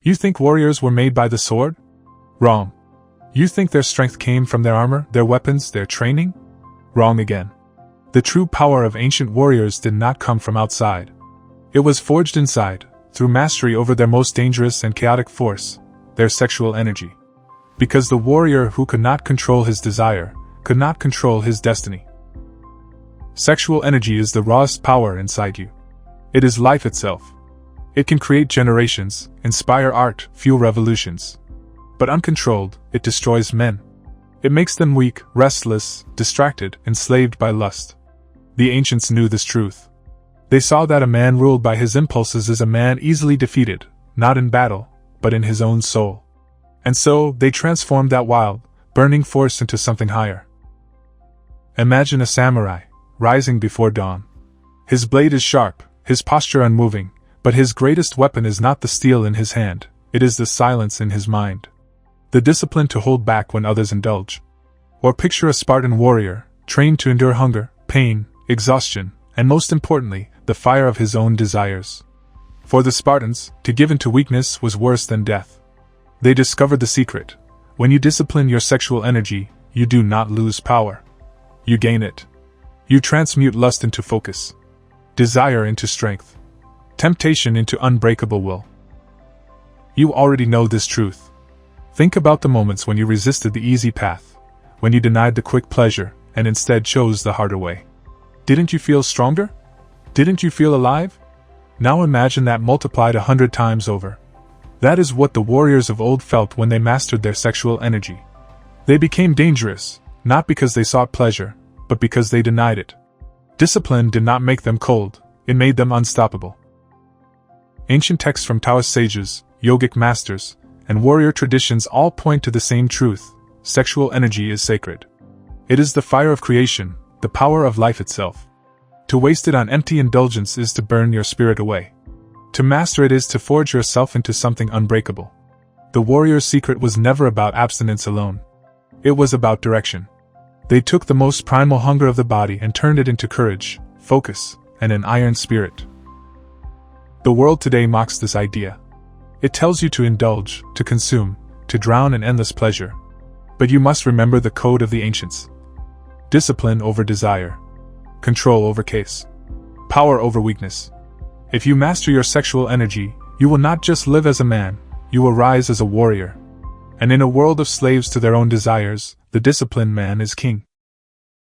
You think warriors were made by the sword? Wrong. You think their strength came from their armor, their weapons, their training? Wrong again. The true power of ancient warriors did not come from outside. It was forged inside, through mastery over their most dangerous and chaotic force, their sexual energy. Because the warrior who could not control his desire, could not control his destiny. Sexual energy is the rawest power inside you. It is life itself. It can create generations, inspire art, fuel revolutions. But uncontrolled, it destroys men. It makes them weak, restless, distracted, enslaved by lust. The ancients knew this truth. They saw that a man ruled by his impulses is a man easily defeated, not in battle, but in his own soul. And so, they transformed that wild, burning force into something higher. Imagine a samurai, rising before dawn. His blade is sharp, his posture unmoving, but his greatest weapon is not the steel in his hand, it is the silence in his mind. The discipline to hold back when others indulge. Or picture a Spartan warrior, trained to endure hunger, pain, exhaustion, and most importantly, the fire of his own desires. For the Spartans, to give in to weakness was worse than death. They discovered the secret. When you discipline your sexual energy, you do not lose power. You gain it. You transmute lust into focus, desire into strength, temptation into unbreakable will. You already know this truth. Think about the moments when you resisted the easy path, when you denied the quick pleasure, and instead chose the harder way. Didn't you feel stronger? Didn't you feel alive? Now imagine that multiplied 100 times over. That is what the warriors of old felt when they mastered their sexual energy. They became dangerous, not because they sought pleasure, but because they denied it. Discipline did not make them cold, it made them unstoppable. Ancient texts from Taoist sages, yogic masters, and warrior traditions all point to the same truth: sexual energy is sacred. It is the fire of creation, the power of life itself. To waste it on empty indulgence is to burn your spirit away. To master it is to forge yourself into something unbreakable. The warrior's secret was never about abstinence alone. It was about direction. They took the most primal hunger of the body and turned it into courage, focus, and an iron spirit. The world today mocks this idea. It tells you to indulge, to consume, to drown in endless pleasure. But you must remember the code of the ancients. Discipline over desire. Control over chaos. Power over weakness. If you master your sexual energy, you will not just live as a man, you will rise as a warrior. And in a world of slaves to their own desires, the disciplined man is king.